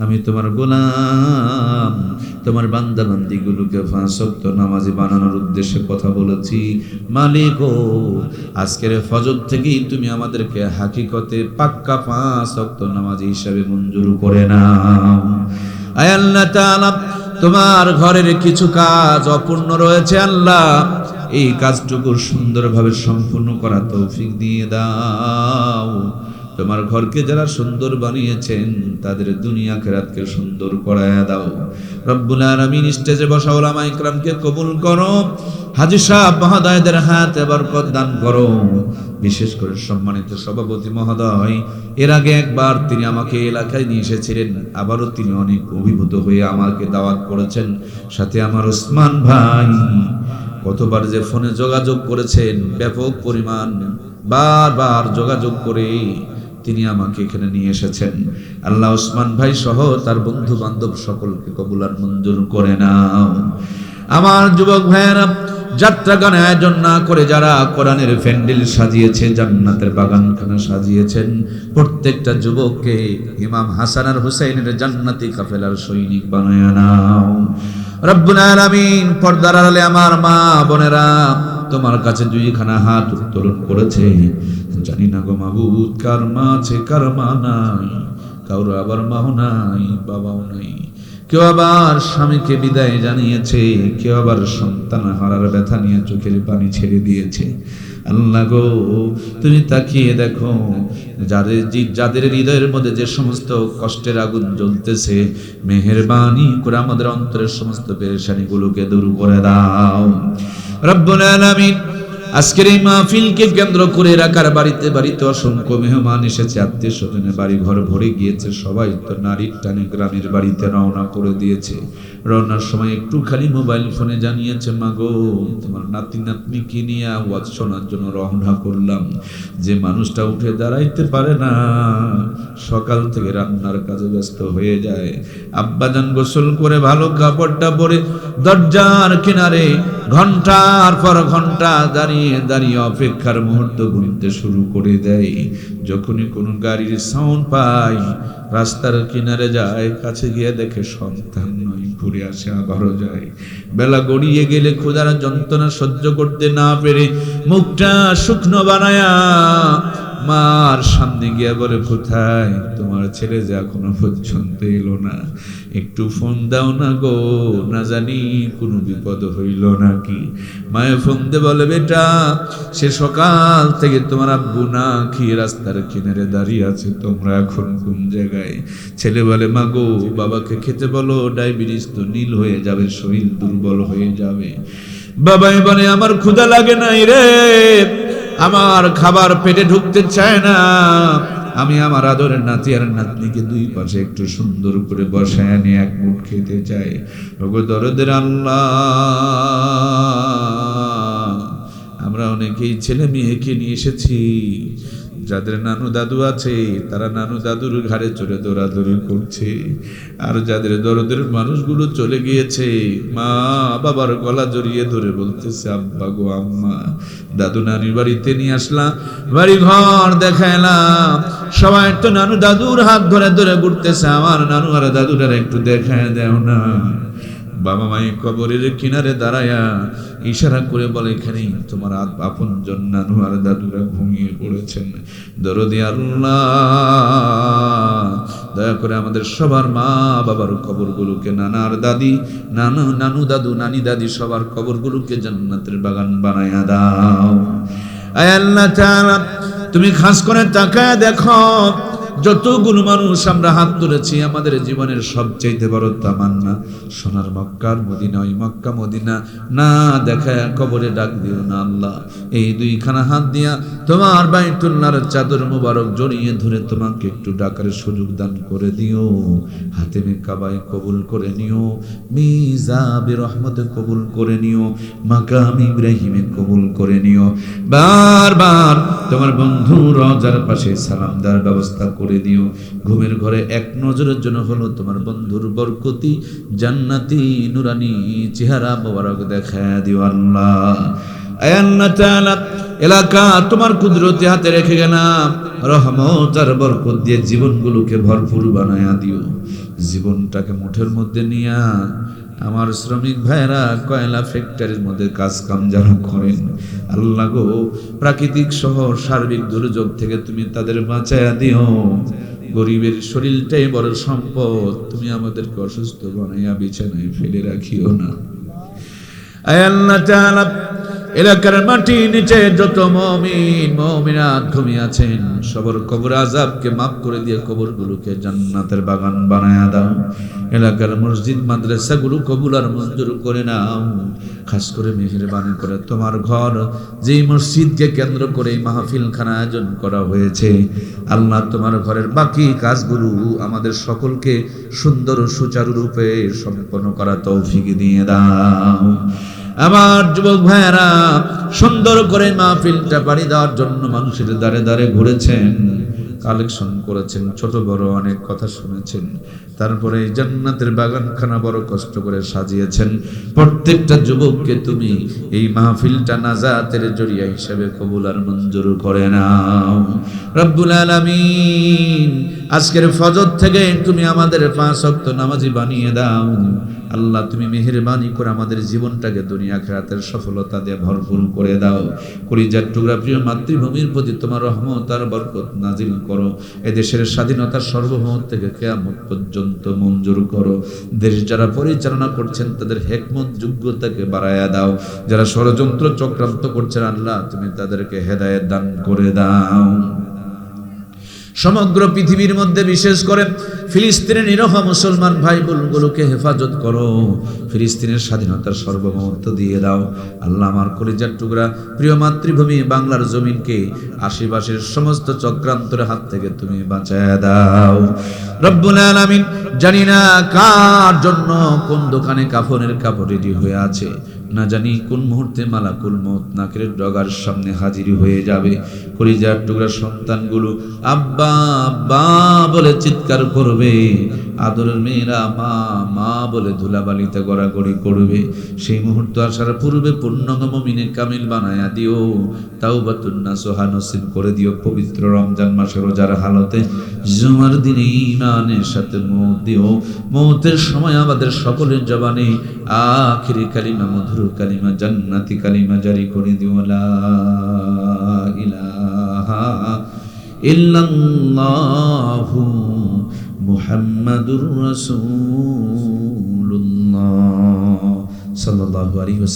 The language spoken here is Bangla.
আমি তোমার গোলাম, তোমার বান্দা বান্দিগুলোকে 5 ওয়াক্ত নামাজি বানানোর উদ্দেশ্যে কথা বলেছি। মালিক ও আজকের ফজর থেকেই তুমি আমাদেরকে হাকিকতে পাক্কা 5 ওয়াক্ত নামাজি হিসাবে মঞ্জুর করে নাও। আয় আল্লাহ তাআলা, তোমার ঘরের কিছু কাজ অপূর্ণ রয়েছে আল্লাহ, এই কাজটুকু সুন্দরভাবে সম্পূর্ণ করার তৌফিক দিয়ে দাও। তোমার ঘরকে যারা সুন্দর বানিয়েছেন তাদের দুনিয়া আখিরাতকে সুন্দর করায়া দাও। রব্বুল আলামিন, স্টেজে বসা উলামা ইকরামকে কবুল করো, হাজী সাহেব মহোদয়দের হাতে বরকত দান করো। বিশেষ করে সম্মানিত সভাপতি মহোদয়, এর আগে একবার তিনি আমাকে এলাকায় নিয়ে এসেছিলেন, আবারও তিনি অনেক অভিভূত হয়ে আমাকে দাওয়াত করেছেন। সাথে আমার ওসমান ভাই কতবার যে ফোনে যোগাযোগ করেছেন, ব্যাপক পরিমাণ বারবার যোগাযোগ করে তিনি আমাকে এখানে নিয়ে এসেছেন। আল্লাহ ওসমান ভাই সহ তার বন্ধু বান্ধব সকলকে কবুল আর মঞ্জুর করে নাও। আমার যুবক ভাইয়েরা, যাত্রা গান আয়োজন না করে যারা কোরআনের প্যান্ডেল সাজিয়েছে, জান্নাতের বাগানখানা সাজিয়েছেন, প্রত্যেকটা যুবককে ইমাম হাসান আর হুসাইনের জান্নাতি কাফেলার সৈনিক বানায় নাও। রব্বুল আলামিন, পর্দার আড়ালে আমার মা বোনেরা তোমার কাছে দুইখানা হাত উত্তোলন করেছে। জানি না গো মাবুদ, কার মা আছে কার মা নাই, কারো আবার মাও নাই বাবাও নাই, কেউ আবার স্বামীকে বিদায় জানিয়েছে, কেউ আবার সন্তান হারার ব্যথা নিয়ে চোখের পানি ছেড়ে দিয়েছে। আল্লাহ গো, তুমি তাকিয়ে দেখো, যাদের হৃদয়ের মধ্যে যে সমস্ত কষ্টের আগুন জ্বলতেছে, মেহেরবানি করে আমাদের অন্তরের সমস্ত পেরেশানিগুলোকে দূর করে দাও। রব্বুল আলামিন, আজকের এই মাহফিলকে কেন্দ্র করে এলাকার বাড়িতে বাড়িতে অসংখ্য মেহমান এসেছে, আত্মীয় স্বজনের বাড়ি ঘর ভরে গিয়েছে, সবাই তো নারীর টানে গ্রামের বাড়িতে রওনা করে দিয়েছে। রওনার সময় একটু খালি মোবাইল ফোনে জানিয়েছে, মা গো তোমার নাতি নাতনিকে নিয়ে ওয়াজ শোনার জন্য রওনা করলাম। যে মানুষটা উঠে দাঁড়াইতে পারে না, সকাল থেকে রান্নার কাজে ব্যস্ত হয়ে যায়, আব্বাজান গোসল করে ভালো কাপড়টা পরে দরজার কিনারে ঘন্টার পর ঘন্টা দাঁড়িয়ে দাঁড়িয়ে অপেক্ষার মুহূর্ত গুনতে শুরু করে দেয়। যখনই কোনো গাড়ির সাউন্ড পায় রাস্তার কিনারে যায়, কাছে গিয়ে দেখে সন্তান নয়, ঘুরে আসে আবারও যায়। বেলা গড়িয়ে গেলে ক্ষুধার যন্ত্রণা সহ্য করতে না পেরে মুখটা শুকনো বানায়া মার সামনে গিয়ে বলে, কোথায় তোমার ছেলে যে এখনো পর্যন্ত এলো না, একটু ফোন দাও না গো, না জানি কোনো বিপদ হইল নাকি। মায়ে ফোন দিয়ে বলে, বেটা সে সকাল থেকে তোমার আব্বু না খেয়ে রাস্তার কিনারে দাঁড়িয়ে আছে, তোমরা এখন কোন জায়গায়? ছেলে বলে, মা গো বাবাকে খেতে বলো, ডায়াবেটিস তো নীল হয়ে যাবে, শরীর দুর্বল হয়ে যাবে। বাবাই বলে, আমার ক্ষুধা লাগে নাই রে, আমার খাবার পেটে ঢুকতে চায় না, আমি আমার আদরের নাতি আর নাতনিকে দুই পাশে একটু সুন্দর করে বসায় নিয়ে এক মুঠ খেতে চাই। ওগো দরদের আল্লাহ, আমরা অনেকেই ছেলে মেয়েকে নিয়ে এসেছি, যাদের নানু দাদু আছে তারা নানু দাদুর ঘাড়ে চড়ে দৌড়াদৌড়ি করছে, আর যাদের দরদের মানুষগুলো চলে গিয়েছে মা বাবার গলা জড়িয়ে ধরে বলতেছে, আব্বা গো আম্মা, দাদু নানির বাড়িতে নিয়ে আসলাম, বাড়ি ঘর দেখাইলাম, সবাই তো নানু দাদুর হাত ধরে ধরে ঘুরতেছে, আমার নানু আর দাদুটার একটু দেখায় দেও না। বাবা মায়ের কবরের কিনারে দাঁড়ায়া ইশারা করে বলে, এখানেই তোমার আপনজন নানু আর দাদুরা ঘুমিয়ে পড়েছেন। দরদি আল্লাহ, দয়া করে আমাদের সবার মা বাবার কবরগুলোকে, নানা আর দাদি, নানু দাদু নানি দাদি সবার কবরগুলোকে জান্নাতের বাগান বানায়া দাও। আয় আল্লাহ তাআলা, তুমি খাস করে তাকায় দেখো, যতগুলো মানুষ আমরা হাত তুলেছি, আমাদের জীবনের সবচেয়ে বড় তামান্না সোনার মক্কার মদিনা, ওই মক্কা মদিনা না দেখায় কবরে ডাক দিও না আল্লাহ। এই দুইখানা হাত দিয়া তোমার বাইতুল্লাহর চাদর মুবারক জড়িয়ে ধরে তোমাকে একটু ডাকার সুযোগ দান করে দিও। হাতেমে কাবায় কবুল করে নিও, মিজাবে রহমতে কবুল করে নিও, মাকাম ইব্রাহিমে কবুল করে নিও। বারবার তোমার বন্ধু রওজার পাশে সালাম দেওয়ার ব্যবস্থা করে দিও। ঘুমের ঘরে এক নজরের জন্য হলো তোমার বন্ধুর বরকতি জান্নাতি নুরানি চেহারা মোবারক দেখা দিও আল্লাহ। আয় আল্লাহ তাআলা, এলাকা তোমার কুদরতি হাতে রেখে গেলাম, রহমত আর বরকত দিয়ে জীবনগুলোকে ভরপুর বানায়া দিও। জীবনটাকে মুঠের মধ্যে নিয়া আমার শ্রমিক ভাইরা কয়লা ফ্যাক্টরির মধ্যে কাজ কাম যারা করেন, আল্লাহ গো, প্রাকৃতিক সহ সার্বিক দুর্যোগ থেকে তুমি তাদের বাঁচায়া দিও। গরিবের শরীরটাই বড় সম্পদ, তুমি আমাদেরকে অসুস্থ বানাইয়া বিছানায় ফেলে রাখিও না। আয় আল্লাহ তাআলা, এলাকার মাটি নিচে যত মুমিন মুমিনাত ঘুমিয়ে আছেন, সবার কবর আযাবকে মাফ করে দিয়ে কবরগুলোকে জান্নাতের বাগান বানায়া দাও। এলাকার মসজিদ মাদ্রাসাগুলো কবুল আর মঞ্জুর করে নাও। খাস করে মেহেরবানি করে তোমার ঘর, যেই মসজিদকে কেন্দ্র করে এই মাহফিলখানা আয়োজন করা হয়েছে, আল্লাহ তোমার ঘরের বাকি কাজগুলো আমাদের সকলকে সুন্দর ও সুচারু রূপে সম্পন্ন করা তৌফিক দিয়ে দাও। আমার যুবক ভাইয়েরা সুন্দর করে মাহফিলটা পাড়ি দেওয়ার জন্য মানুষের দ্বারে দ্বারে ঘুরেছেন, কালেকশন করেছেন, ছোট বড় অনেক কথা শুনেছেন, তারপরে এই জান্নাতের বাগানখানা বড় কষ্ট করে সাজিয়েছেন। প্রত্যেকটা যুবককে তুমি এই মাহফিলটা নাজাতের জরিয়া হিসেবে কবুল আর মঞ্জুর করে নাও। রব্বুল আলামিন, আজকের ফজর থেকে তুমি আমাদের 5 ওয়াক্ত নামাজি বানিয়ে দাও। আল্লাহ, তুমি মেহেরবানি করে আমাদের জীবনটাকে দুনিয়া আখিরাতের সফলতা দিয়ে ভরপুর করে দাও। কলিজার টুকরা প্রিয় মাতৃভূমির প্রতি তোমার রহমত আর বরকত নাজিল করো। এদেশের স্বাধীনতার সর্বমহৎ থেকে কিয়ামত পর্যন্ত মঞ্জুর করো। দেশ যারা পরিচালনা করছেন তাদের হিকমত যোগ্যতাকে বাড়ায়া দাও। যারা ষড়যন্ত্র চক্রান্ত করছেন, আল্লাহ তুমি তাদেরকে হেদায়েত দান করে দাও। সমগ্র পৃথিবীর মধ্যে বিশেষ করে ফিলিস্তিনের নিরহ মুসলমান ভাই বোনগুলোকে হেফাজত করো। ফিলিস্তিনের স্বাধীনতার সর্বমহত্ব দিয়ে দাও। আল্লাহ, আমার কলিজার টুকরা প্রিয় মাতৃভূমি বাংলার জমিনকে আশেপাশের সমস্ত চক্রান্তের হাত থেকে তুমি বাঁচায়া দাও। রব্বুল আলামিন, জানি না কার জন্য কোন দোকানে কাফনের কাপড় রেডি হয়ে আছে, না জানি কোন মুহূর্তে মালাকুল মউত নাকের ডগার সামনে হাজির হয়ে যাবে। কলিজার টুকরা সন্তানগুলো আব্বা আব্বা বলে চিৎকার করবে, আদরের মেয়েরা মা মা বলে ধুলাবালিতে গড়াগড়ি করবে। সেই মুহূর্ত আসার পূর্বে পূর্ণাঙ্গ মুমিনে কামিল বানায়া দিও। তাওবাতুন নাসুহা নসিব করে দিও। পবিত্র রমজান মাসের রোজার হালতে জুমার দিনে ঈমানের সাথে মওত দিও। মওতের সময় আমাদের সকলের জবানে আখিরি কালিমা, মধুর কালিমা, জান্নাতি কালিমা জারি করে দিও। লা ইলাহা ইল্লাল্লাহু মুহাম্মাদুর রাসূলুল্লাহ সাল্লাল্লাহু আলাইহি ওয়াসাল্লাম।